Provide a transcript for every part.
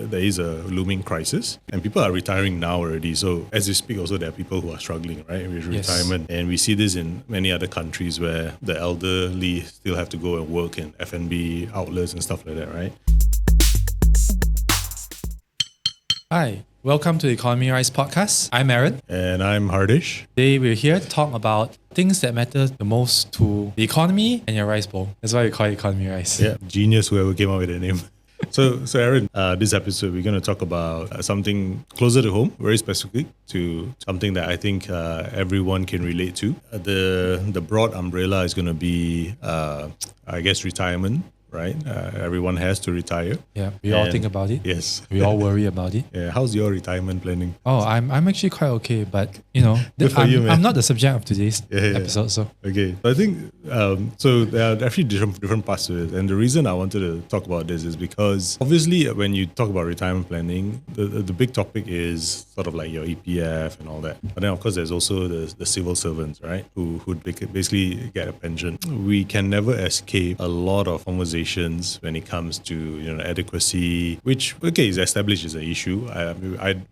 there is a looming crisis, and people are retiring now already. So as we speak, also there are people who are struggling, right, with retirement, and we see this in many other countries where the elderly still have to go and work in F&B outlets and stuff like that, right? Hi, welcome to the Economy Rise podcast. I'm Aaron. And I'm Hardish. Today we're here to talk about things that matter the most to the economy and your rice bowl. That's why we call it Economy Rise. Yeah, genius whoever came up with the name. So Aaron, this episode we're going to talk about something closer to home, very specific to something that I think everyone can relate to. The broad umbrella is going to be, I guess, retirement. Right? Everyone has to retire. Yeah, we all think about it. Yes. We all worry about it. Yeah. How's your retirement planning? Oh, I'm actually quite okay, but I'm not the subject of today's episode. So okay, I think so. There are actually different parts to it, and the reason I wanted to talk about this is because obviously when you talk about retirement planning, the big topic is sort of like your EPF and all that. But then of course there's also the civil servants, right, who basically get a pension. We can never escape a lot of conversations when it comes to adequacy, which is established as an issue.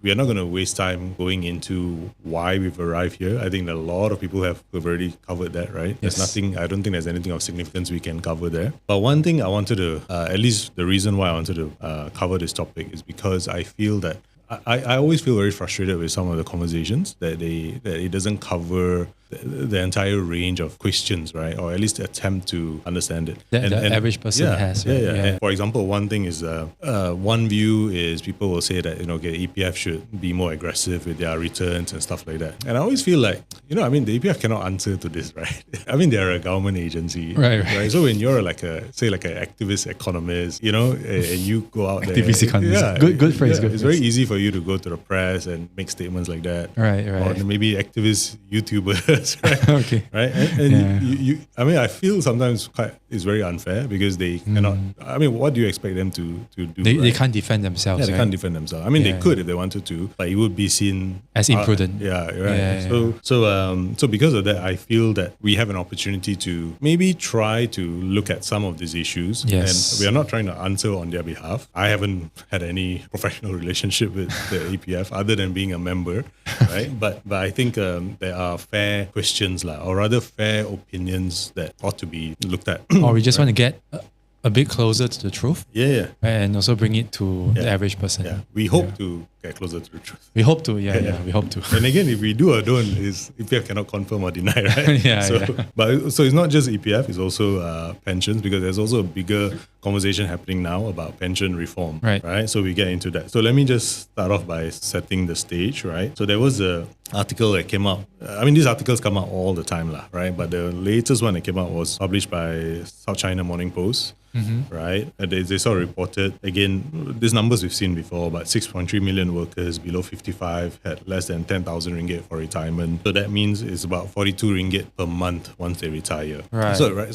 We are not going to waste time going into why we've arrived here. I think that a lot of people have already covered that, right? Yes. I don't think there's anything of significance we can cover there. But one thing I wanted to, at least the reason why I wanted to cover this topic is because I feel that I always feel very frustrated with some of the conversations that it doesn't cover the entire range of questions, right? Or at least attempt to understand it. The average person has. Right? Yeah. And for example, one thing is, one view is people will say that, EPF should be more aggressive with their returns and stuff like that. And I always feel like, the EPF cannot answer to this, right? I mean, they're a government agency. Right. So when you're like an activist economist, and you go out there. Activist economist. Good phrase. It's very easy for you to go to the press and make statements like that. Right. Or maybe activist YouTubers. Right? Okay. Right. And I feel sometimes it's very unfair because they cannot. What do you expect them to do? They can't defend themselves. Yeah, they can't defend themselves. They could if they wanted to, but it would be seen as imprudent. So because of that, I feel that we have an opportunity to maybe try to look at some of these issues. Yes. And we are not trying to answer on their behalf. I haven't had any professional relationship with the EPF other than being a member, right? But I think there are fair questions, or rather fair opinions that ought to be looked at. Or we just want to get a bit closer to the truth. Yeah. And also bring it to the average person. Yeah. We hope to get closer to the truth. We hope to, we hope to. And again, if we do or don't, EPF cannot confirm or deny, right? But so it's not just EPF, it's also pensions, because there's also a bigger conversation happening now about pension reform, right? So we get into that. So let me just start off by setting the stage, right? So there was an article that came out. These articles come out all the time, right? But the latest one that came out was published by South China Morning Post. Mm-hmm. Right, and they sort of reported again. These numbers we've seen before, but 6.3 million workers below 55 had less than 10,000 ringgit for retirement. So that means it's about 42 ringgit per month once they retire. Right. So there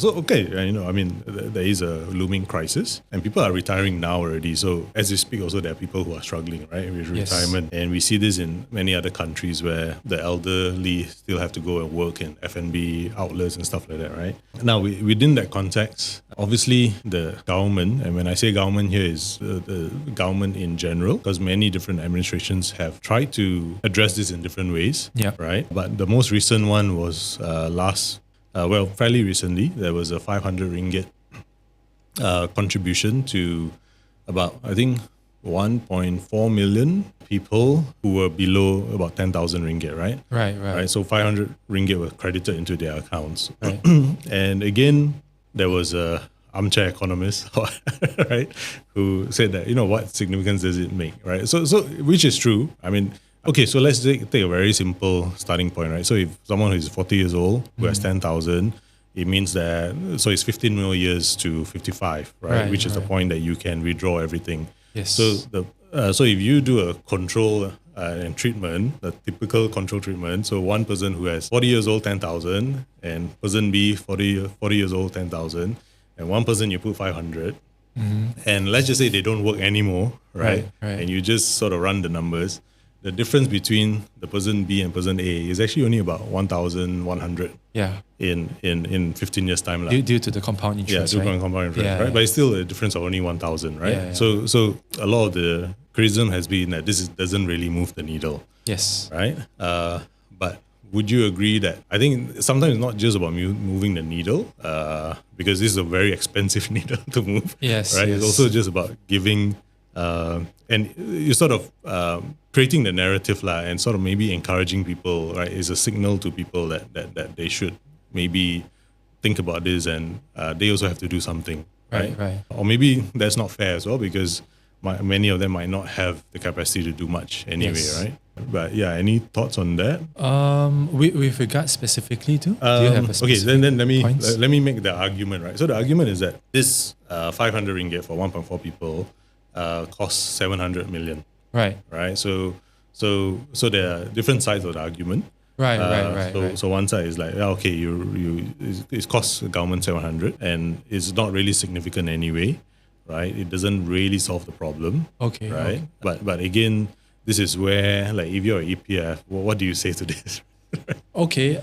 is a looming crisis, and people are retiring now already. So as we speak, also there are people who are struggling, right, with retirement, and we see this in many other countries where the elderly still have to go and work in F&B outlets and stuff like that, right? Now, within that context, obviously, the government, and when I say government here is the government in general, because many different administrations have tried to address this in different ways, right? But the most recent one was fairly recently, there was a 500 ringgit contribution to about, I think, 1.4 million people who were below about 10,000 ringgit, right? Right. So 500 ringgit were credited into their accounts. Right. And again, there was a armchair economist, right, who said that, what significance does it make, right? So which is true. So let's take a very simple starting point, right? So if someone who is 40 years old, who has 10,000, it means that, so it's 15 more years to 55, right? Which is the point that you can withdraw everything. Yes. So if you do a control and treatment, the typical control treatment, so one person who has 40 years old, 10,000, and person B, 40 years old, 10,000, and one person you put 500, and let's just say they don't work anymore, right? And you just sort of run the numbers. The difference between the person B and person A is actually only about 1,100 in 15 years time. Due to the compound interest, compound interest, right? But it's still a difference of only 1,000, right? So a lot of the criticism has been that doesn't really move the needle. Yes. Right? But would you agree that I think sometimes it's not just about moving the needle, because this is a very expensive needle to move. Yes. Right? Yes. It's also just about giving, and you're sort of creating the narrative and sort of maybe encouraging people, right? Is a signal to people that they should maybe think about this, and they also have to do something. Right. Or maybe that's not fair as well, because many of them might not have the capacity to do much anyway, Yes. right? But yeah, any thoughts on that? With regard specifically to, do you have a specific then points? let me make the argument, right? So the argument is that this 500 ringgit for 1.4 people costs 700 million, Right. right? So there are different sides of the argument. Right. So one side is like, okay, it costs the government 700 and it's not really significant anyway, right? It doesn't really solve the problem. Okay. Right. But again, this is where, like, if you're an EPF, what do you say to this? Okay.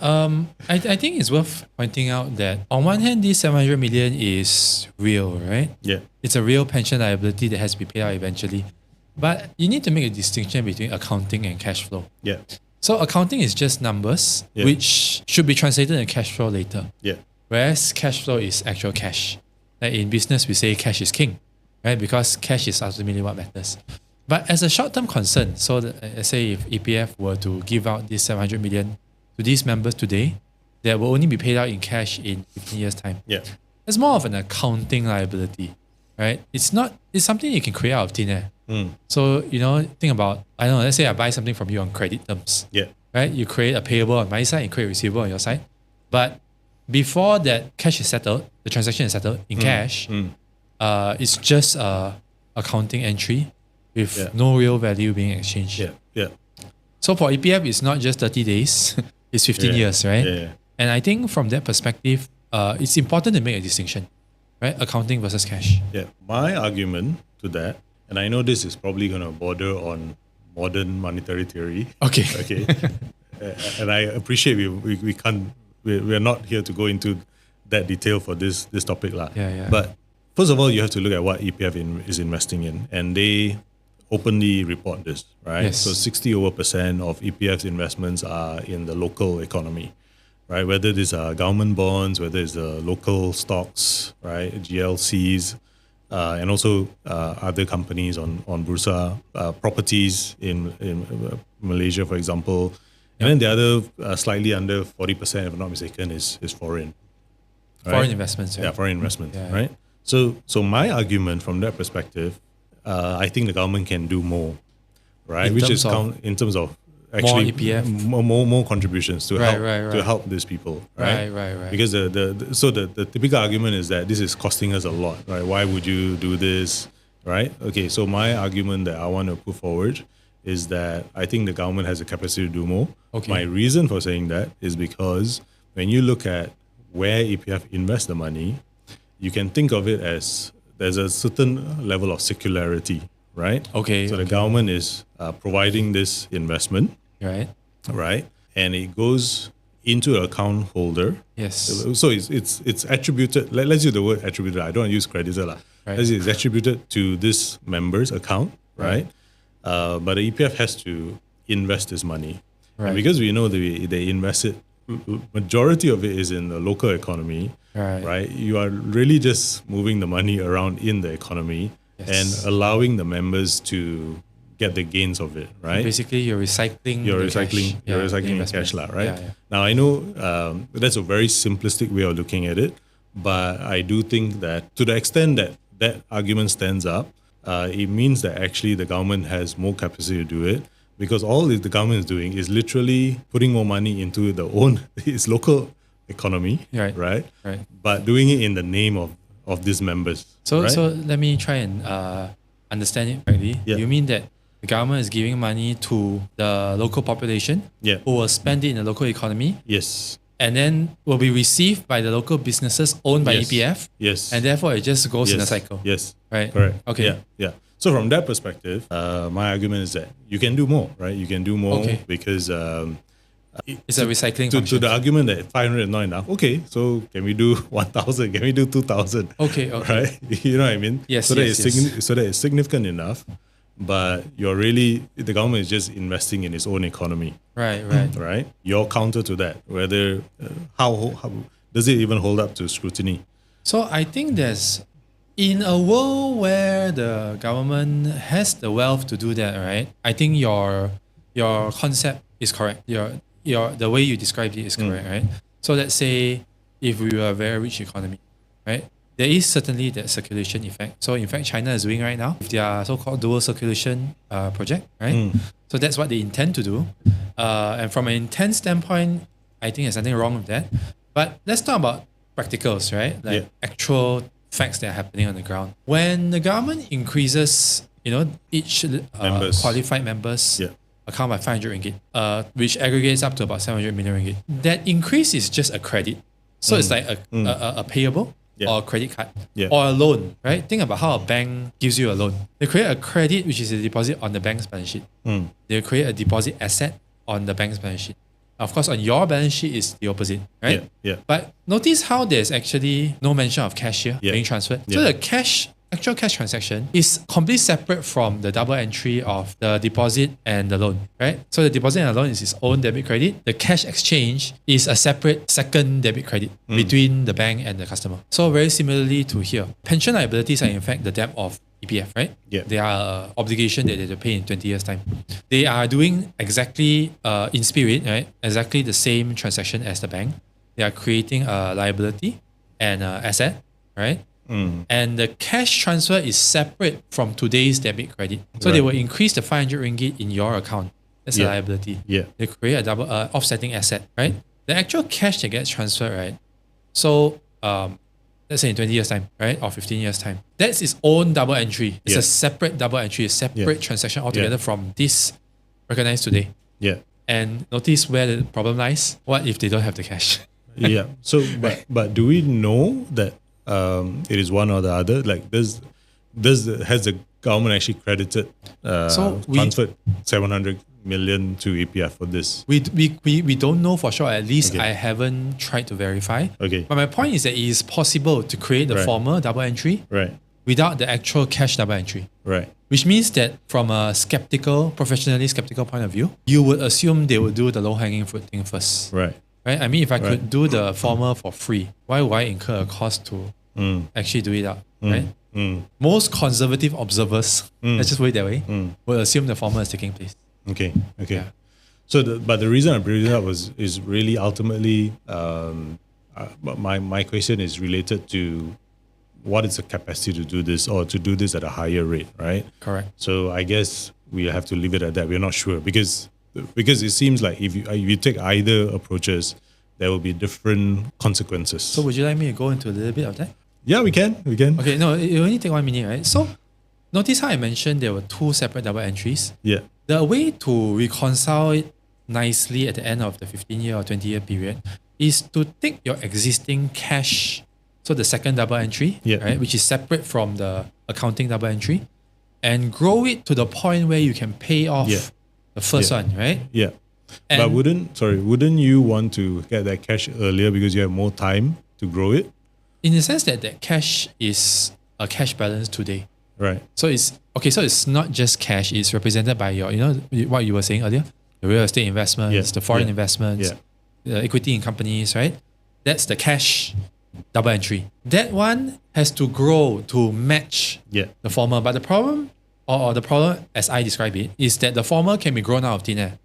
I think it's worth pointing out that on one hand, this 700 million is real, right? Yeah. It's a real pension liability that has to be paid out eventually. But you need to make a distinction between accounting and cash flow. Yeah. So accounting is just numbers, which should be translated into cash flow later. Yeah. Whereas cash flow is actual cash. Like in business, we say cash is king, right? Because cash is ultimately what matters. But as a short-term concern, so let's say if EPF were to give out this 700 million to these members today, that will only be paid out in cash in 15 years' time. Yeah. It's more of an accounting liability, right? It's something you can create out of thin air. So, think about, I don't know, let's say I buy something from you on credit terms. Yeah. Right? You create a payable on my side and create a receivable on your side. But before that cash is settled, the transaction is settled in cash, it's just a accounting entry with no real value being exchanged. Yeah. So for EPF, it's not just 30 days, it's 15 years, right? Yeah. And I think from that perspective, it's important to make a distinction, right? Accounting versus cash. Yeah. My argument to that, and I know this is probably going to border on modern monetary theory. Okay. And I appreciate we're not here to go into that detail for this topic. Yeah. But first of all, you have to look at what EPF is investing in, and they openly report this, right? Yes. So 60% of EPF's investments are in the local economy, right? Whether these are government bonds, whether it's the local stocks, right? GLCs, and also other companies on Bursa, properties in Malaysia, for example. And then the other slightly under 40%, if I'm not mistaken, is foreign. Right? Foreign investments. Right? Yeah, foreign investments, right? So my argument from that perspective, I think the government can do more, right? In terms of actually more EPF, more contributions to help these people, right? Right. Because the typical argument is that this is costing us a lot, right? Why would you do this, right? Okay, so my argument that I want to put forward is that I think the government has the capacity to do more. Okay. My reason for saying that is because when you look at where EPF invests the money, you can think of it as there's a certain level of circularity, right? Okay. So the government is providing this investment, right? And it goes into an account holder. Yes. So it's attributed. Let's use the word attributed. I don't want to use creditor. Right. It's attributed to this member's account, right? But the EPF has to invest this money. Right. And because we know they invest it, majority of it is in the local economy, right? You are really just moving the money around in the economy and allowing the members to get the gains of it, right? Basically, you're recycling cash, right? Yeah. Now, I know that's a very simplistic way of looking at it, but I do think that to the extent that argument stands up, it means that actually the government has more capacity to do it, because all the government is doing is literally putting more money into its local economy, right? But doing it in the name of these members. So let me try and understand it correctly. Yeah. You mean that the government is giving money to the local population who will spend it in the local economy? Yes. And then will be received by the local businesses owned by EPF? Yes. And therefore it just goes in a cycle? Yes. Right? Correct. Okay. Yeah. So from that perspective, my argument is that you can do more, right? You can do more because it's a recycling function. To the argument that 500 is not enough. Okay, so can we do 1,000? Can we do 2,000? Okay. Right? You know what I mean? Yes. So that it's significant enough, but the government is just investing in its own economy. Right. Your counter to that, whether how does it even hold up to scrutiny? So I think in a world where the government has the wealth to do that, right? I think your concept is correct. The way you described it is correct, right? So let's say if we were a very rich economy, right? There is certainly that circulation effect. So in fact, China is doing right now with their so-called dual circulation project, right? So that's what they intend to do. And from an intent standpoint, I think there's nothing wrong with that. But let's talk about practicals, right? Like actual facts that are happening on the ground. When the government increases, each qualified members account by 500 ringgit, which aggregates up to about 700 million ringgit. That increase is just a credit. So it's like a payable or a credit card or a loan, right? Think about how a bank gives you a loan. They create a credit, which is a deposit on the bank's balance sheet. They create a deposit asset on the bank's balance sheet. Of course, on your balance sheet is the opposite, right? But notice how there's actually no mention of cash here being transferred. So the actual cash transaction is completely separate from the double entry of the deposit and the loan, right? So the deposit and the loan is its own debit credit. The cash exchange is a separate second debit credit between the bank and the customer. So very similarly to here, pension liabilities are in fact the debt of EPF, right? They are an obligation that they have to pay in 20 years' time. They are doing exactly, in spirit, right? Exactly the same transaction as the bank. They are creating a liability and an asset, right? And the cash transfer is separate from today's debit credit. So they will increase the 500 ringgit in your account. That's a liability. They create a double offsetting asset, right? The actual cash that gets transferred, right? So let's say in 20 years' time, right? Or 15 years' time. That's its own double entry. It's a separate double entry, a separate transaction altogether from this recognized today. And notice where the problem lies. What if they don't have the cash? So, but do we know that it is one or the other? Like, has the government actually credited, transferred 700 million to EPF for this? We don't know for sure. At least I haven't tried to verify. But my point is that it is possible to create the former double entry without the actual cash double entry. Which means that from a professionally skeptical point of view, you would assume they would do the low-hanging fruit thing first. Right? I mean, if I could do the former for free, why would I incur a cost to actually do it out? Right? Most conservative observers, let's just put it that way, will assume the former is taking place. So, but the reason I bring it up is really ultimately, my question is related to what is the capacity to do this, or to do this at a higher rate, right? Correct. So I guess we have to leave it at that. We're not sure because it seems like if you take either approaches, there will be different consequences. So would you like me to go into a little bit of that? Yeah, we can. Okay, no, it only take 1 minute, right? So notice how I mentioned there were 2 separate double entries. The way to reconcile it nicely at the end of the 15-year or 20-year period is to take your existing cash, so the second double entry, right, which is separate from the accounting double entry, and grow it to the point where you can pay off the first one, right? And but wouldn't you want to get that cash earlier because you have more time to grow it? In the sense that cash is a cash balance today. Right. So it's not just cash, it's represented by your, what you were saying earlier, the real estate investments, the foreign investments, the equity in companies, right? That's the cash double entry. That one has to grow to match the former. But the problem, or the problem as I describe it, is that the former can be grown out of thin air.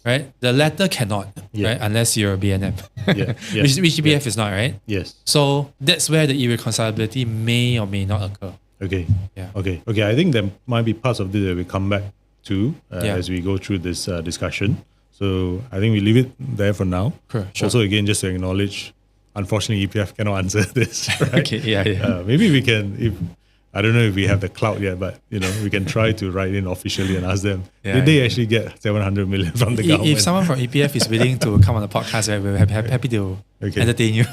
Right? The latter cannot, right? Unless you're a BNM. Which EPF is not, right? So that's where the irreconcilability may or may not occur. Okay. I think there might be parts of this that we come back to as we go through this discussion. So I think we leave it there for now. Sure. Also, again, just to acknowledge, unfortunately, EPF cannot answer this. Right? Maybe we can. I don't know if we have the clout yet, but we can try to write in officially and ask them, did they actually get 700 million from the government? If someone from EPF is willing to come on the podcast, right, we're happy to entertain you.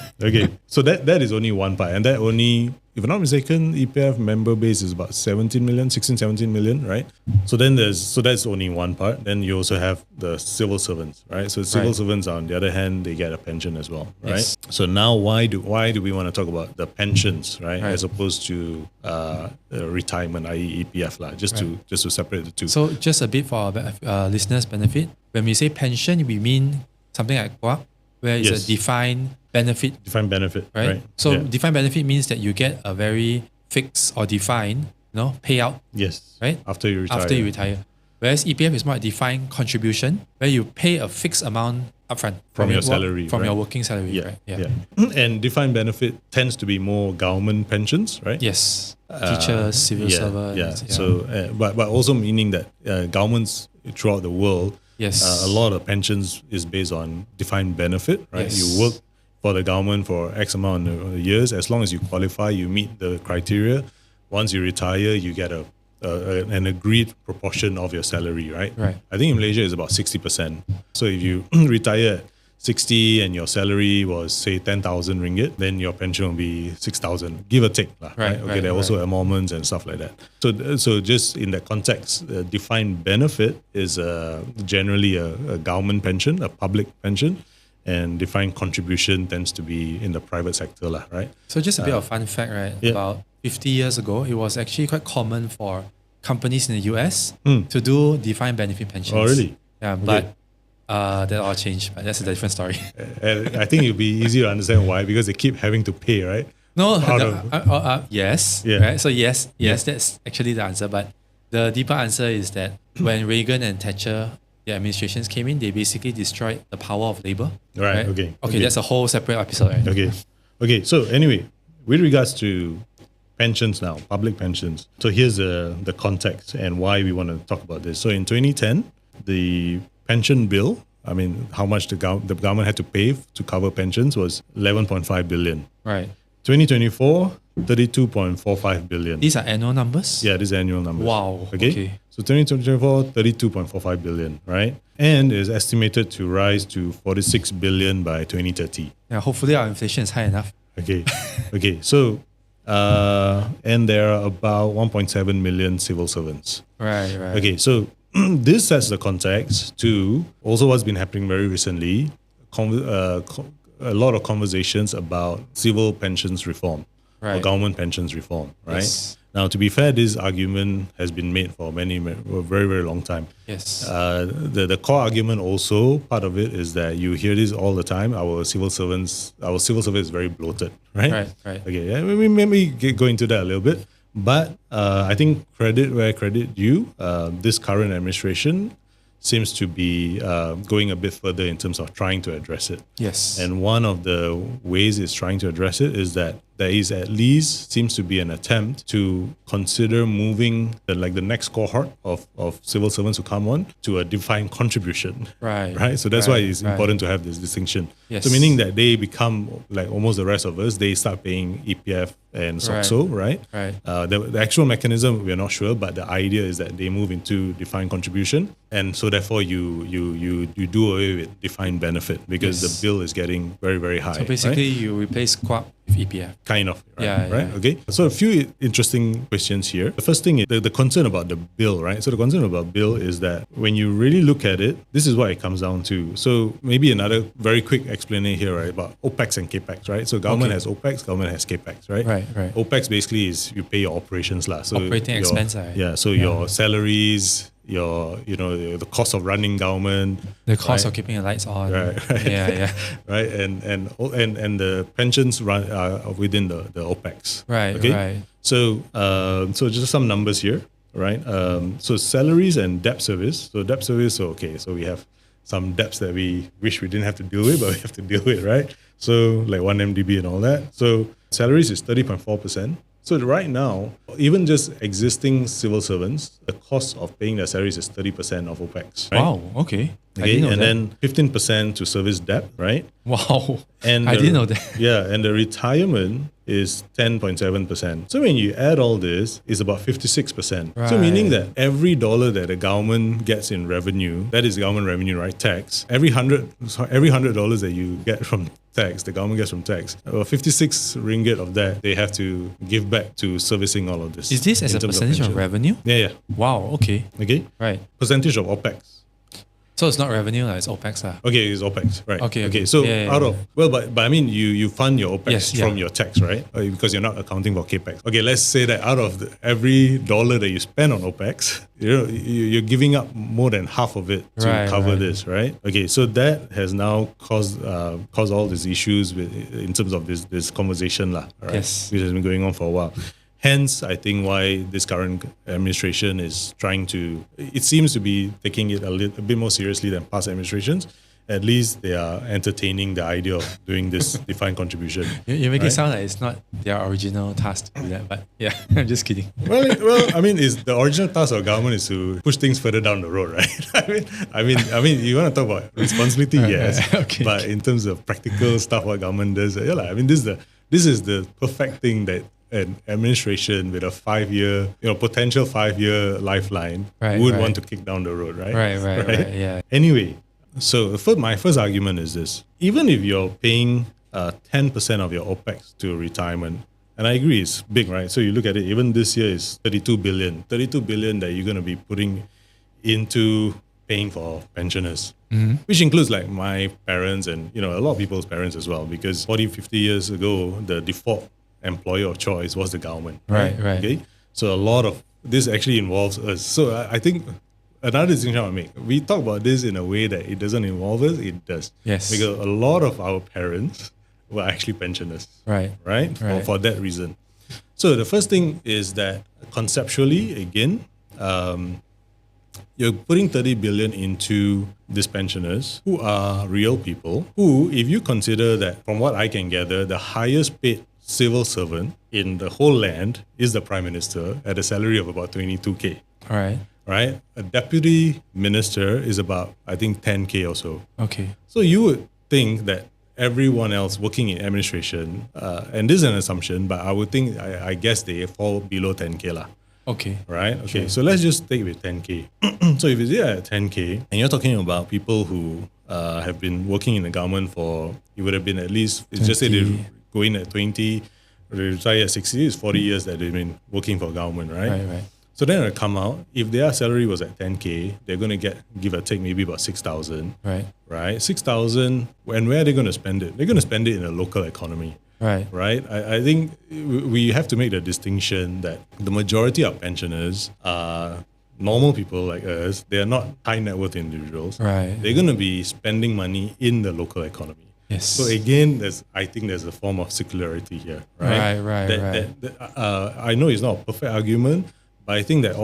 So that is only one part, and that only if I'm not mistaken, EPF member base is about 17 million, right? So then that's only one part. Then you also have the civil servants, right? So civil servants, on the other hand, they get a pension as well, right? Yes. So now why do we want to talk about the pensions, right? As opposed to retirement, i.e. EPF, just to separate the two. So just a bit for our listeners' benefit, when we say pension, we mean something like KWAP, where it's a defined benefit. Defined benefit, right? So defined benefit means that you get a very fixed or defined, payout. Yes. Right? After you retire. Whereas EPF is more a defined contribution, where you pay a fixed amount upfront from your salary, from your working salary. Yeah. And defined benefit tends to be more government pensions, right? Yes. Teachers, civil servants. Yeah. So, but also meaning that governments throughout the world, a lot of pensions is based on defined benefit, right? Yes. You work for the government for X amount of years. As long as you qualify, you meet the criteria. Once you retire, you get an agreed proportion of your salary, right? I think in Malaysia it's about 60%. So if you retire at 60 and your salary was say 10,000 ringgit, then your pension will be 6,000, give or take, right? Okay, there are also emoluments and stuff like that. So just in that context, defined benefit is generally a government pension, a public pension, and defined contribution tends to be in the private sector, right? So just a bit of fun fact, right? About 50 years ago, it was actually quite common for companies in the US to do defined benefit pensions. Oh, really? Yeah, but that all changed, but that's a different story. I think it'll be easier to understand why, because they keep having to pay, right? No, yes. Right? So yes, that's actually the answer. But the deeper answer is that when Reagan and Thatcher, the administrations came in, they basically destroyed the power of labor. Right. Okay, that's a whole separate episode. Right? Okay. So anyway, with regards to pensions now, public pensions. So here's the context and why we want to talk about this. So in 2010, the pension bill, I mean, how much the government had to pay to cover pensions was 11.5 billion. Right. 2024, 32.45 billion. These are annual numbers? Yeah, these are annual numbers. Wow. Okay. So 2024, 32.45 billion, right? And is estimated to rise to 46 billion by 2030. Yeah, hopefully our inflation is high enough. Okay. So, and there are about 1.7 million civil servants. Right. Okay, so this sets the context to also what's been happening very recently, a lot of conversations about civil pensions reform or government pensions reform, right? Yes. Now, to be fair, this argument has been made for a very, very long time. Yes. The core argument also, part of it is that you hear this all the time. Our civil service is very bloated, right? Right. Okay, yeah, maybe go into that a little bit. But I think credit where credit due, this current administration seems to be going a bit further in terms of trying to address it. Yes. And one of the ways it's trying to address it is that there is at least seems to be an attempt to consider moving the next cohort of civil servants who come on to a defined contribution. Right. So that's why it's important to have this distinction. Yes. So meaning that they become like almost the rest of us, they start paying EPF and SOCSO, right? The actual mechanism, we're not sure, but the idea is that they move into defined contribution. And so therefore you do away with defined benefit because the bill is getting very, very high. So basically you replace KWAP with EPF. Kind of. Right? Okay. So a few interesting questions here. The first thing is the concern about the bill, right? So the concern about bill is that when you really look at it, this is what it comes down to. So maybe another very quick explanation here, right, about OPEX and CAPEX, right? So government has OPEX, government has CAPEX, right? Right. OPEX basically is you pay your operations So operating expense. So your salaries, the cost of running government, the cost of keeping the lights on, right, and the pensions run within the OPEX, right. So just some numbers here, right? So salaries and debt service. So debt service, so we have some debts that we wish we didn't have to deal with, but we have to deal with, right? So like 1MDB and all that. So salaries is 30.4%. So right now, even just existing civil servants, the cost of paying their salaries is 30% of OPEX. Right? Wow, okay. And then 15% to service debt, right? Wow. And I didn't know that. Yeah, and the retirement is 10.7%. So when you add all this, it's about 56%. Right. So meaning that every dollar that the government gets in revenue, that is government revenue, right? Tax. Every $100 that you get from tax, the government gets from tax, 56 ringgit of that they have to give back to servicing all of this. Is this as a percentage of revenue? Yeah. Wow, okay. Okay? Right. Percentage of OPEX. So it's not revenue, it's OPEX. Okay, it's OPEX, right. Okay. So but I mean, you fund your OPEX from your tax, right? Because you're not accounting for CAPEX. Okay, let's say that out of every dollar that you spend on OPEX, you're giving up more than half of it to cover this, right? Okay, so that has now caused all these issues in terms of this conversation, right? Yes. Which has been going on for a while. Hence, I think why this current administration is trying to, it seems to be taking it a bit more seriously than past administrations. At least they are entertaining the idea of doing this defined contribution. You make it sound like it's not their original task to do that, but yeah, I'm just kidding. Well, I mean, is the original task of government is to push things further down the road, right? I mean, you want to talk about responsibility, yes, okay. But in terms of practical stuff, what government does, I mean, this is the perfect thing that an administration with a 5-year, potential 5-year lifeline would want to kick down the road, right? Right, yeah. Anyway, so my first argument is this. Even if you're paying 10% of your OPEX to retirement, and I agree, it's big, right? So you look at it, even this year is 32 billion that you're going to be putting into paying for pensioners, which includes like my parents and, a lot of people's parents as well, because 40, 50 years ago, the default employer of choice was the government. Right. Okay. So a lot of this actually involves us. So I think another distinction I want to make, we talk about this in a way that it doesn't involve us, it does. Yes. Because a lot of our parents were actually pensioners. Right. For that reason. So the first thing is that conceptually, again, you're putting 30 billion into these pensioners who are real people who, if you consider that, from what I can gather, the highest paid civil servant in the whole land is the Prime Minister at a salary of about 22K. All right. Right? A deputy minister is about, I think, 10K or so. Okay. So you would think that everyone else working in administration, and this is an assumption, but I would think, I guess they fall below 10K lah. Okay. Right? Okay. Sure. So let's just take with 10K. So if it's at 10K, and you're talking about people who have been working in the government for, it would have been at least, it's just say they go in at 20, retire at 60, it's 40 years that they've been working for government, right? Right. So then it'll come out, if their salary was at 10K, they're going to give or take maybe about 6,000. Right? 6,000, and where are they going to spend it? They're going to spend it in a local economy. Right? I think we have to make the distinction that the majority of pensioners are normal people like us. They are not high net worth individuals. Right. They're going to be spending money in the local economy. Yes. So again, I think there's a form of circularity here, right? Right. I know it's not a perfect argument, but I think that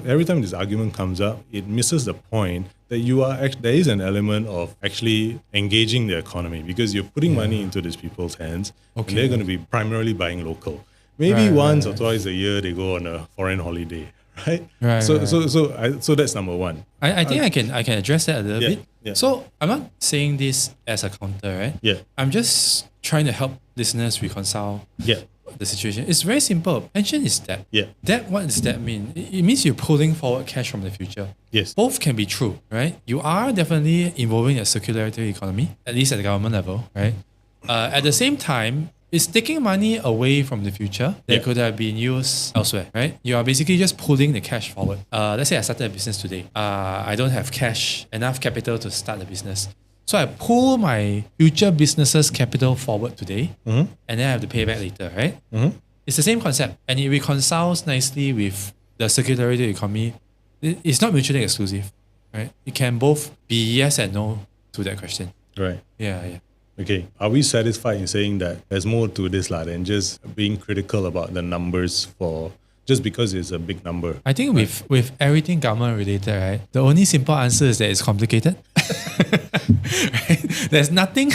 every time this argument comes up, it misses the point that there is an element of actually engaging the economy because you're putting money into these people's hands, and they're going to be primarily buying local. Maybe once or twice a year they go on a foreign holiday, right? So that's number one. I think I can address that a little bit. Yeah. So I'm not saying this as a counter, right? Yeah. I'm just trying to help listeners reconcile the situation. It's very simple. Pension is debt. Yeah. Debt, what does that mean? It means you're pulling forward cash from the future. Yes. Both can be true, right? You are definitely involving a circularity economy, at least at the government level, right? At the same time, it's taking money away from the future that could have been used elsewhere, right? You are basically just pulling the cash forward. Let's say I started a business today. I don't have enough capital to start the business. So I pull my future business's capital forward today, and then I have to pay back later, right? It's the same concept, and it reconciles nicely with the circularity economy. It's not mutually exclusive, right? It can both be yes and no to that question. Right. Yeah. Okay. Are we satisfied in saying that there's more to this than just being critical about the numbers just because it's a big number? I think with everything government related, right, the only simple answer is that it's complicated. Right? There's nothing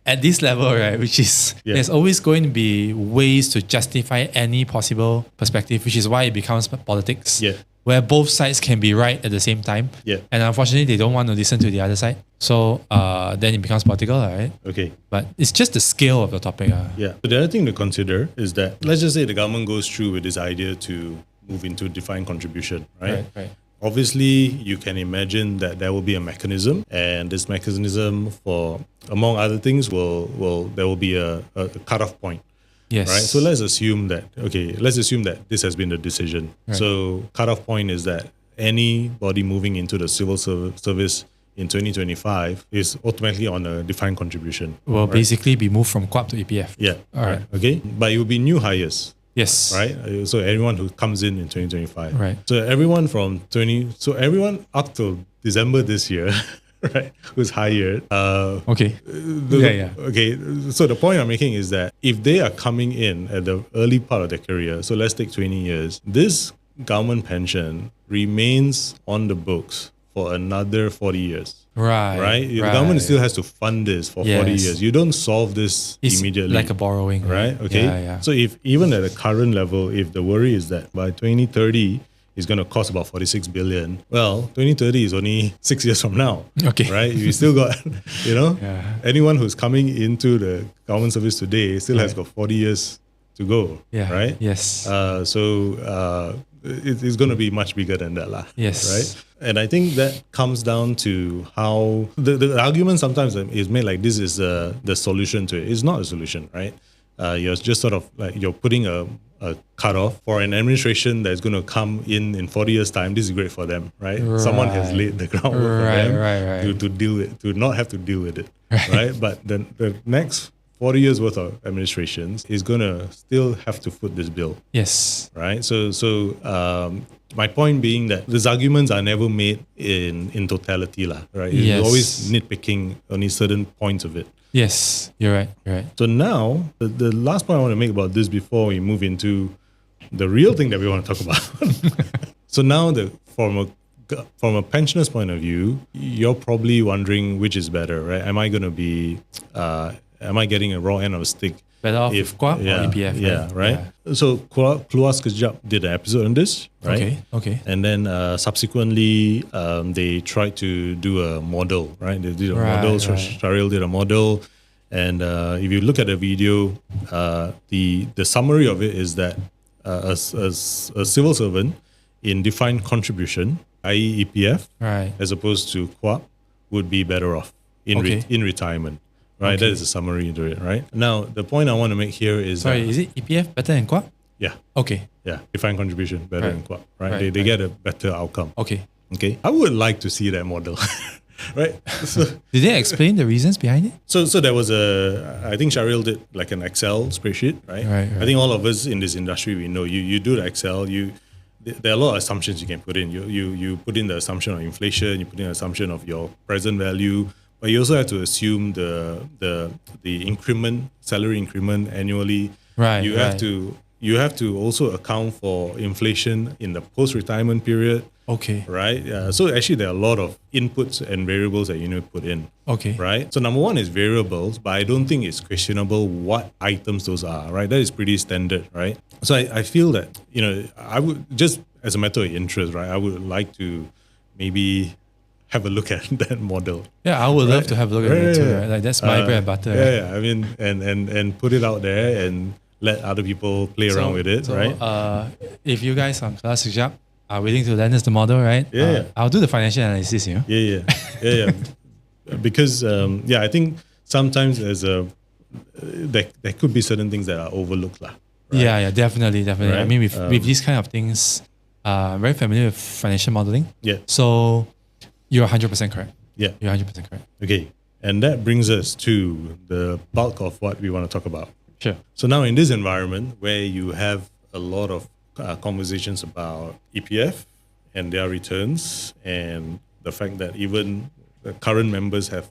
at this level, right, which is there's always going to be ways to justify any possible perspective, which is why it becomes politics. Yeah. Where both sides can be right at the same time. Yeah. And unfortunately, they don't want to listen to the other side. So then it becomes political, right? Okay. But it's just the scale of the topic. Yeah. So the other thing to consider is that, let's just say the government goes through with this idea to move into defined contribution, right? Right. obviously you can imagine that there will be a mechanism, and this mechanism, for among other things, there will be a cutoff point. Yes. Right. So let's assume that this has been the decision. Right. So cutoff point is that anybody moving into the civil service in 2025 is automatically on a defined contribution. Will basically be moved from KWAP to EPF. Yeah. All right. Okay. But it will be new hires. Yes. Right. So everyone who comes in 2025. Right. So everyone everyone up till December this year, right, who's hired. Okay. Okay. So the point I'm making is that if they are coming in at the early part of their career, so let's take 20 years, this government pension remains on the books for another 40 years. Right. The government still has to fund this for 40 years. You don't solve this immediately. Like a borrowing. Right. Okay. Yeah. So if even at the current level, if the worry is that by 2030, it's going to cost about 46 billion. Well, 2030 is only 6 years from now. Okay. Right? You still got, anyone who's coming into the government service today still has got 40 years to go. Yeah. Right? Yes. It's going to be much bigger than that. Yes. Right? And I think that comes down to how the argument sometimes is made like this is the solution to it. It's not a solution, right? You're just sort of like you're putting a cutoff for an administration that's going to come in 40 years' time. This is great for them, right? Someone has laid the groundwork for them to deal with, to not have to deal with it, right? But the next 40 years worth of administrations is going to still have to foot this bill. Yes. Right? So my point being that these arguments are never made in totality, right? Yes. You're always nitpicking only certain points of it. Yes, you're right. So now, the last point I want to make about this before we move into the real thing that we want to talk about. So now, from a pensioner's point of view, you're probably wondering which is better, right? Am I getting a raw end of a stick? Better off with KWAP or EPF? Yeah, right? Yeah. So Keluar Sekejap did an episode on this, right? Okay. And then subsequently, they tried to do a model, right? They did a model. Sharil did a model. And if you look at the video, the summary of it is that a civil servant in defined contribution, i.e. EPF, as opposed to KWAP, would be better off in retirement. Right, that is a summary to it, right? Now, the point I want to make here is... is it EPF better than KWAP? Yeah. Okay. Yeah, defined contribution better than KWAP, right? They get a better outcome. Okay. I would like to see that model, right? So, did they explain the reasons behind it? So there was I think Sharil did like an Excel spreadsheet, right? I think all of us in this industry, we know, you do the Excel, there are a lot of assumptions you can put in. You put in the assumption of inflation, you put in the assumption of your present value, but you also have to assume the increment, salary increment annually. Right. You have to also account for inflation in the post-retirement period. Okay. Right. So actually, there are a lot of inputs and variables that you need to put in. Okay. Right. So number one is variables, but I don't think it's questionable what items those are. Right. That is pretty standard. Right. So I feel that I would, just as a matter of interest, right, I would like to maybe have a look at that model. Yeah, I would love to have a look at it too. Right? Like that's my bread and butter. Yeah, I mean, and put it out there and let other people play around with it, right? If you guys on Keluar Sekejap are willing to lend us the model, right? I'll do the financial analysis. Yeah. Because I think sometimes there could be certain things that are overlooked, lah. Right? Yeah, definitely. Right? I mean, with these kind of things, I'm very familiar with financial modeling. Yeah. So you're 100% correct. Yeah. You're 100% correct. Okay. And that brings us to the bulk of what we want to talk about. Sure. So now in this environment where you have a lot of conversations about EPF and their returns and the fact that even the current members have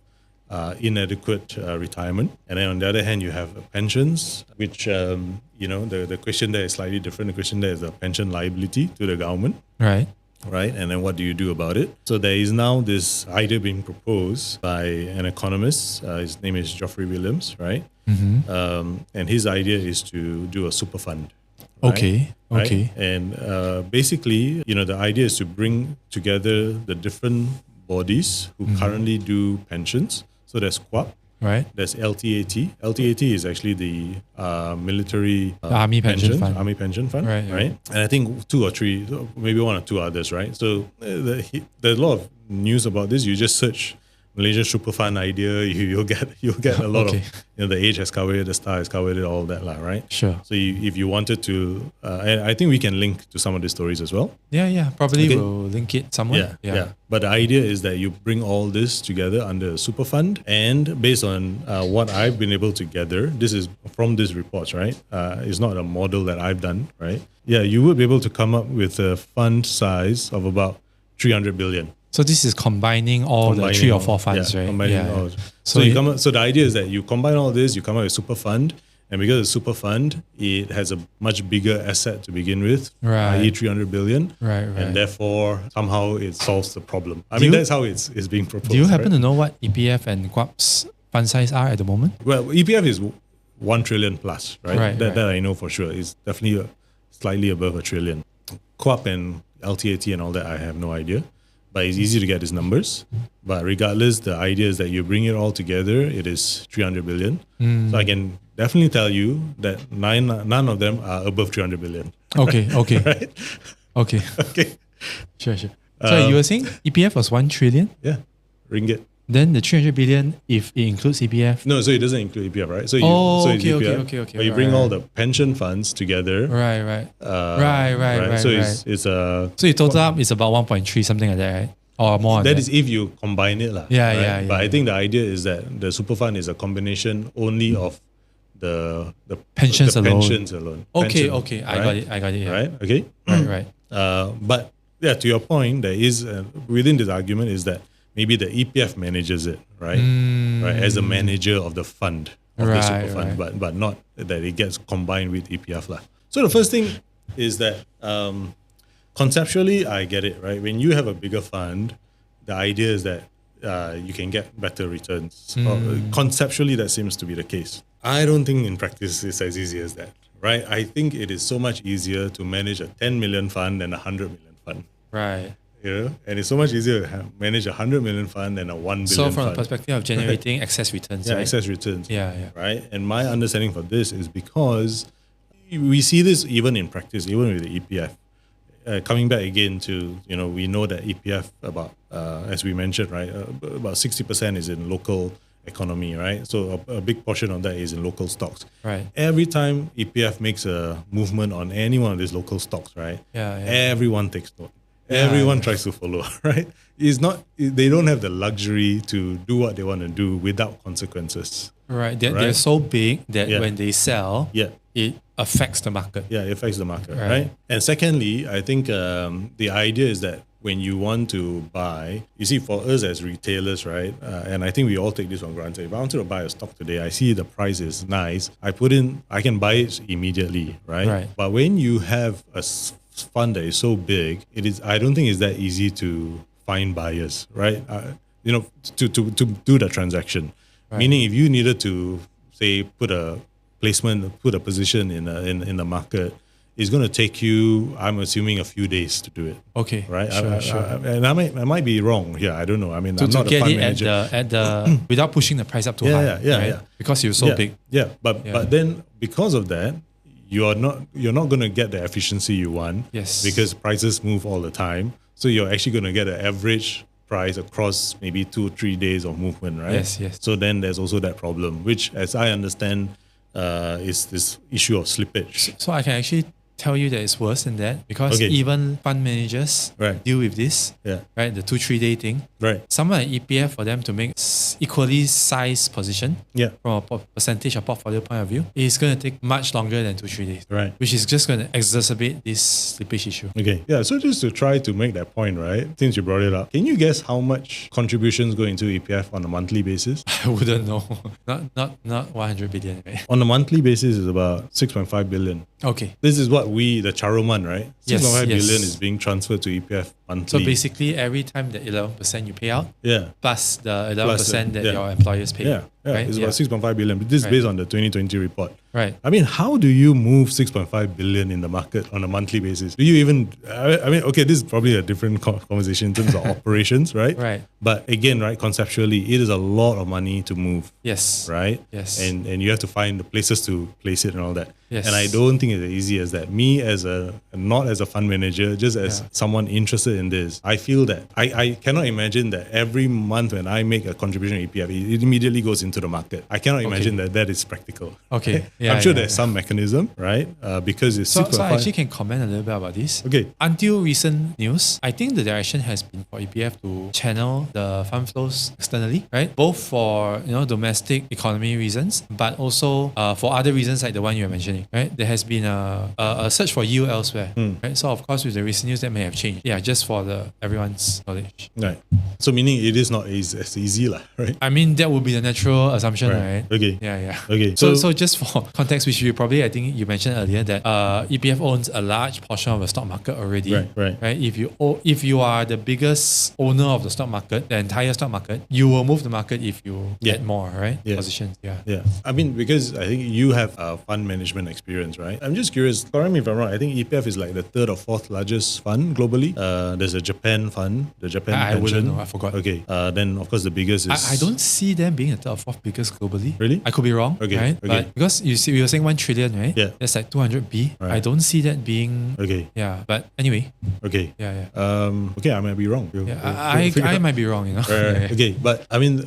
inadequate retirement. And then on the other hand, you have pensions, which, the question there is slightly different. The question there is a pension liability to the government. Right. And then what do you do about it? So there is now this idea being proposed by an economist. His name is Geoffrey Williams, right? Mm-hmm. And his idea is to do a superfund. Right? Okay. And basically, the idea is to bring together the different bodies who currently do pensions. So there's KWAP, Right. There's LTAT. LTAT is actually the military the Army Pension Fund. Army Pension Fund, right? And I think 2 or 3, maybe 1 or 2 others, right? So there's a lot of news about this. You just search Malaysian Superfund idea, you'll get a lot of, the Age has covered it, the Star has covered it, all that, right? Sure. So if you wanted to, and I think we can link to some of the stories as well. Yeah. Probably we'll link it somewhere. Yeah. But the idea is that you bring all this together under a super fund, and based on what I've been able to gather, this is from these reports, right? It's not a model that I've done, right? Yeah, you would be able to come up with a fund size of about 300 billion. So this is combining the 3 or 4 funds, right? All. So the idea is that you combine all this, you come up with a super fund, and because it's a super fund, it has a much bigger asset to begin with, i.e. 300 billion, and therefore somehow it solves the problem. I mean, that's how it's being proposed. Do you happen to know what EPF and KWAP's fund size are at the moment? Well, EPF is 1 trillion plus, right? That I know for sure. It's definitely slightly above 1 trillion. KWAP and LTAT and all that, I have no idea. But it's easy to get these numbers. But regardless, the idea is that you bring it all together, it is 300 billion. So I can definitely tell you that none of them are above 300 billion. Okay. Right? Okay. Sure. So you were saying EPF was 1 trillion? Yeah, ringgit. Then the 300 billion, if it includes EPF? No, so it doesn't include EPF, right? So okay. But you bring all the pension funds together. Right. So it's so you total up, it's about 1.3, something like that, right? Or more. That is if you combine it. Yeah. But I think the idea is that the super fund is a combination only of the pensions alone. Okay. I got it. Right? Okay. Right. But yeah, to your point, there is within this argument is that maybe the EPF manages it, right? Right, as a manager of the fund, of the super fund, but not that it gets combined with EPF lah. So the first thing is that conceptually, I get it, right? When you have a bigger fund, the idea is that you can get better returns. Conceptually, that seems to be the case. I don't think in practice it's as easy as that, right? I think it is so much easier to manage a 10 million fund than a 100 million fund. Right. And it's so much easier to manage a 100 million fund than a 1 billion fund. So from the perspective of generating excess returns, right? Excess returns. Yeah. Right? And my understanding for this is because we see this even in practice, even with the EPF. Coming back again to, we know that EPF about, as we mentioned, right, about 60% is in local economy, right? So a big portion of that is in local stocks. Right. Every time EPF makes a movement on any one of these local stocks, right? Everyone takes note. Everyone tries to follow, right? They don't have the luxury to do what they want to do without consequences. Right. They're so big that when they sell, it affects the market. Yeah, it affects the market, right? And secondly, I think the idea is that when you want to buy, you see, for us as retailers, right? And I think we all take this for granted. If I wanted to buy a stock today, I see the price is nice. I can buy it immediately, right? But when you have a fund that is so big, I don't think it's that easy to find buyers, right? To do the transaction. Meaning, if you needed to say put a position in the market, it's going to take you, I'm assuming, a few days to do it. Okay, right. Sure. And I might be wrong here. I don't know. I mean, I'm not to a fund get it manager. at the without pushing the price up too high. Yeah. Because you're so big. Yeah, but then because of that, you're not going to get the efficiency you want. Yes. Because prices move all the time. So you're actually going to get an average price across maybe 2-3 days of movement, right? Yes. So then there's also that problem, which, as I understand, is this issue of slippage. So I can actually tell you that it's worse than that because even fund managers deal with this, right? The 2-3 day thing. Right. Someone at EPF, for them to make equally sized position from a percentage of portfolio point of view, it's going to take much longer than 2-3 days. Right. Which is just going to exacerbate this slippage issue. Okay. Yeah. So just to try to make that point, right? Since you brought it up, can you guess how much contributions go into EPF on a monthly basis? I wouldn't know. Not 100 billion, right? On a monthly basis, is about 6.5 billion. Okay. This is what the Charoman, right? 6.5 billion is being transferred to EPF monthly. So basically, every time the 11% you pay out, plus the 11% that your employers pay. Right? It's about 6.5 billion. But this is based on the 2020 report. Right. I mean, how do you move 6.5 billion in the market on a monthly basis? Do you even, I mean, okay, this is probably a different conversation in terms of operations, right? Right. But again, right, conceptually, it is a lot of money to move. Yes. Right? Yes. And you have to find the places to place it and all that. Yes. And I don't think it's as easy as that. Me not as a fund manager, just as someone interested in this, I feel that I cannot imagine that every month when I make a contribution to EPF, it immediately goes into the market. I cannot imagine that is practical. Okay. I'm sure there's some mechanism, right? Because it's so I actually can comment a little bit about this. Okay. Until recent news, I think the direction has been for EPF to channel the fund flows externally, right? Both for domestic economy reasons, but also for other reasons like the one you are mentioning, right? There has been a search for yield elsewhere, right? So of course with the recent news that may have changed. Yeah, just for everyone's knowledge. Right. So meaning it is not as easy, right? I mean that would be the natural assumption, right? Okay. Yeah. Okay. So just for context, which you probably, I think you mentioned earlier that EPF owns a large portion of the stock market already. Right. If you are the biggest owner of the stock market, the entire stock market, you will move the market if you get more, right? Positions. Yeah. I mean, because I think you have fund management experience, right? I'm just curious, correct me if I'm wrong, I think EPF is like the third or fourth largest fund globally. There's a Japan fund, the Japan I pension. wouldn't know, I forgot. Okay. Then of course the biggest is... I don't see them being the third or fourth biggest globally. Really? I could be wrong, Okay. right? Okay. But because we were saying 1 trillion, right? Yeah. That's like 200 B. Right. I don't see that being... Okay. Yeah, but anyway. Okay. Yeah. Okay, I might be wrong. I might be wrong, Right. Okay, but I mean,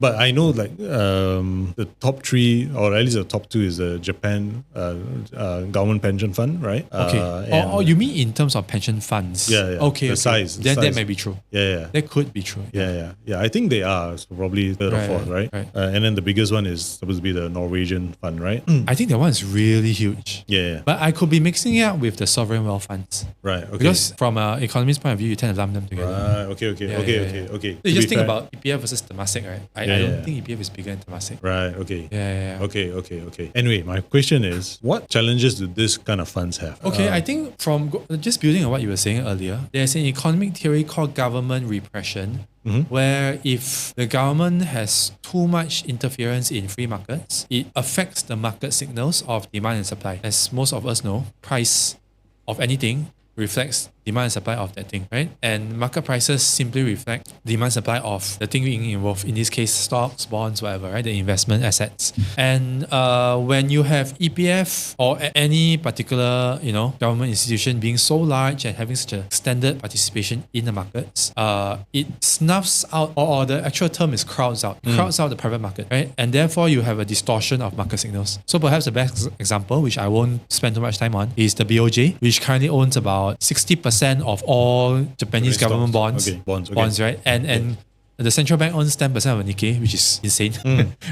but I know like the top three, or at least the top two, is the Japan government pension fund, right? Okay. Or you mean in terms of pension funds? Yeah. Okay. The size. Then that might be true. Yeah. That could be true. Yeah. I think they are probably third or fourth, right? And then the biggest one is supposed to be the Norwegian fund, right? I think that one is really huge. Yeah. But I could be mixing it up with the sovereign wealth funds. Right. Okay. Because from an economist point of view, you tend to lump them together. Okay. You just think about EPF versus Temasek, right? I don't think EPF is bigger than Temasek. Right. Okay. Yeah. Okay. Anyway, my question is, what challenges do this kind of funds have? Okay, I think from just building on what you were saying earlier, there's an economic theory called government repression, where if the government has too much interference in free markets, it affects the market signals of demand and supply. As most of us know, price of anything reflects demand and supply of that thing, right? And market prices simply reflect demand and supply of the thing being involved, in this case, stocks, bonds, whatever, right? The investment assets. And when you have EPF or any particular, government institution being so large and having such a standard participation in the markets, it snuffs out, or the actual term is crowds out the private market, right? And therefore you have a distortion of market signals. So perhaps the best example, which I won't spend too much time on, is the BOJ, which currently owns about 60% of all Japanese government bonds. Okay, bonds, right? And the central bank owns 10% of the Nikkei, which is insane,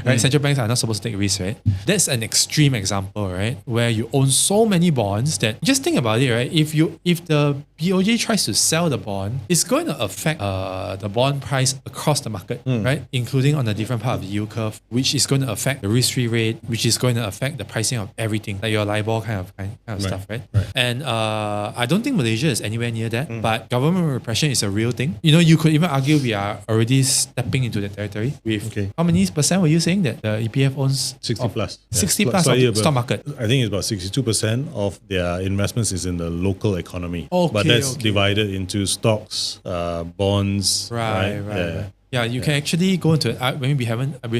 right? Central banks are not supposed to take risks, right? That's an extreme example, right? Where you own so many bonds that, just think about it, right? If the BOJ tries to sell the bond, it's going to affect the bond price across the market, right? Including on a different part of the yield curve, which is going to affect the risk-free rate, which is going to affect the pricing of everything, like your LIBOR kind of stuff, right? And I don't think Malaysia is anywhere near that, but government repression is a real thing. You could even argue we are already stepping into the territory with how many percent were you saying that the EPF owns? 60 plus. 60 plus of the stock market. I think it's about 62% of their investments is in the local economy. Okay, but that's divided into stocks, bonds. Right. Yeah, you can actually go into it. We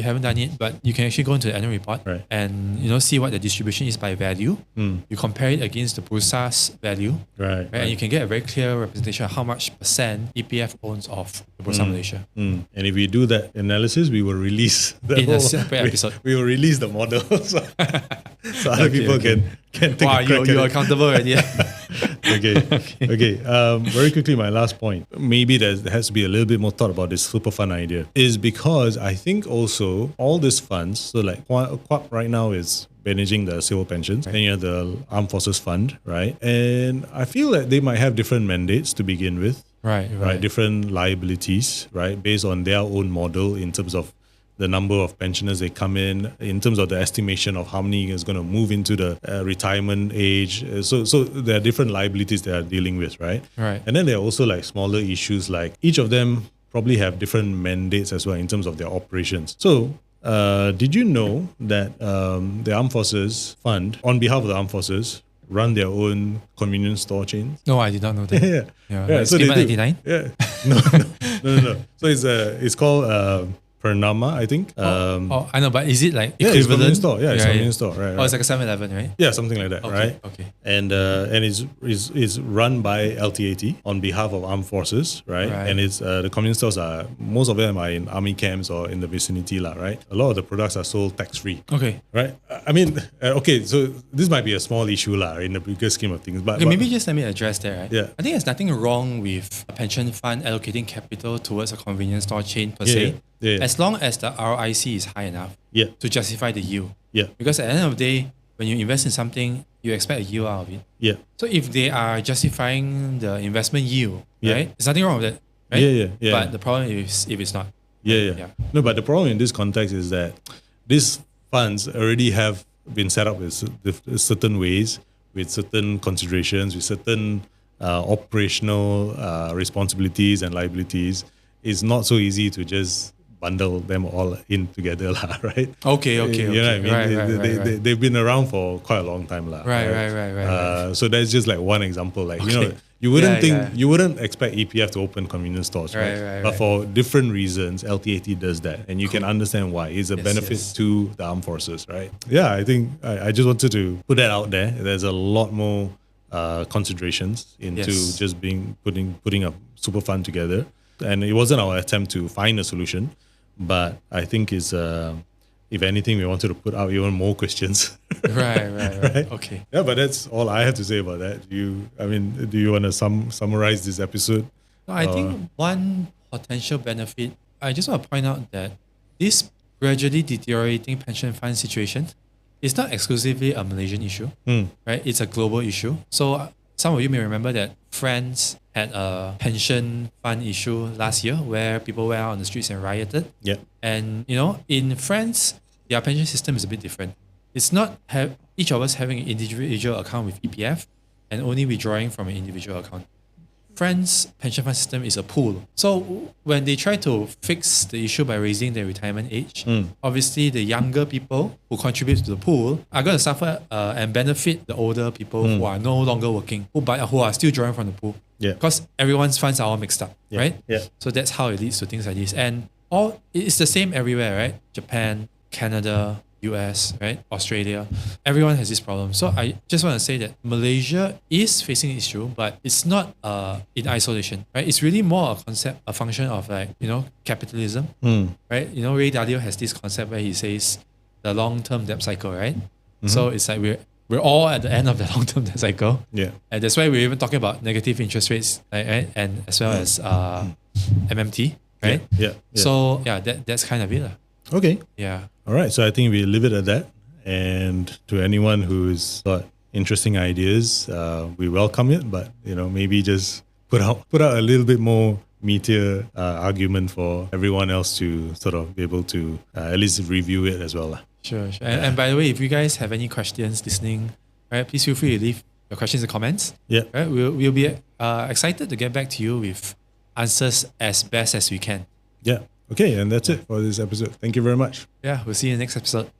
haven't done it, but you can actually go into the annual report and see what the distribution is by value. You compare it against the Bursa's value, right? And you can get a very clear representation of how much percent EPF owns of the Bursa Malaysia. And if we do that analysis, we will release a separate episode. We will release the model so other people can take a crack you're accountable already. Okay. Very quickly, my last point. Maybe there has to be a little bit more thought about this Superfund idea, is because I think also all these funds, so like KWAP right now is managing the civil pensions, and you have the Armed Forces Fund, right? And I feel that they might have different mandates to begin with, right? Different liabilities, right? Based on their own model in terms of the number of pensioners they come in terms of the estimation of how many is going to move into the retirement age. So there are different liabilities they are dealing with, right? And then there are also like smaller issues, like each of them probably have different mandates as well in terms of their operations. So Did you know that the Armed Forces Fund, on behalf of the Armed Forces, run their own convenience store chains? No, I did not know that. Yeah. So they 99? Yeah. No. So it's called Pernama, I think. I know, but is it like it's equivalent? convenience store. Yeah, it's convenience store. Right. Oh, it's like a 7-Eleven, right? Yeah, something like that, right? Okay. And it's run by LTAT on behalf of armed forces, right? And it's the convenience stores most of them are in army camps or in the vicinity, right? A lot of the products are sold tax free. Okay. Right. I mean, so this might be a small issue, in the bigger scheme of things. But maybe just let me address that, right? Yeah. I think there's nothing wrong with a pension fund allocating capital towards a convenience store chain per se. Yeah. As long as the ROIC is high enough to justify the yield. Yeah. Because at the end of the day, when you invest in something, you expect a yield out of it. Yeah. So if they are justifying the investment yield, right? There's nothing wrong with that. Right? Yeah. But the problem is if it's not. Yeah. No, but the problem in this context is that these funds already have been set up with certain ways, with certain considerations, with certain operational responsibilities and liabilities. It's not so easy to just bundle them all in together, right? Okay. You know what I mean? Right. They've been around for quite a long time, Right. So that's just like one example. Like okay. you wouldn't you wouldn't expect EPF to open convenience stores, right? But for different reasons, LTAT does that, and you can understand why. It's a benefit to the armed forces, right? Yeah, I think I just wanted to put that out there. There's a lot more considerations into just putting a super fund together. And it wasn't our attempt to find a solution, but I think it's if anything, we wanted to put out even more questions. Right. Okay. Yeah, but that's all I have to say about that. Do you want to summarize this episode? No, I think one potential benefit, I just want to point out that this gradually deteriorating pension fund situation is not exclusively a Malaysian issue, right? It's a global issue. So some of you may remember that France had a pension fund issue last year where people went out on the streets and rioted. Yeah. And, in France, their pension system is a bit different. It's not each of us having an individual account with EPF and only withdrawing from an individual account. France pension fund system is a pool. So when they try to fix the issue by raising the retirement age, obviously the younger people who contribute to the pool are going to suffer and benefit the older people who are no longer working, who are still drawing from the pool. Yeah. Because everyone's funds are all mixed up, right? Yeah. So that's how it leads to things like this. And it's the same everywhere, right? Japan, Canada, US, right? Australia. Everyone has this problem. So I just want to say that Malaysia is facing an issue, but it's not in isolation, right? It's really more a function of capitalism, right? Ray Dalio has this concept where he says the long-term debt cycle, right? So it's like we're all at the end of the long-term debt cycle. Yeah. And that's why we're even talking about negative interest rates, right? And as well as MMT, right? Yeah. So that's kind of it. Okay. Yeah. All right. So I think we leave it at that. And to anyone who's got interesting ideas, we welcome it. But maybe just put out a little bit more meatier argument for everyone else to sort of be able to at least review it as well. Sure. And by the way, if you guys have any questions listening, right, please feel free to leave your questions and comments. Yeah. Right, we'll be excited to get back to you with answers as best as we can. Yeah. Okay, and that's it for this episode. Thank you very much. Yeah, we'll see you in the next episode.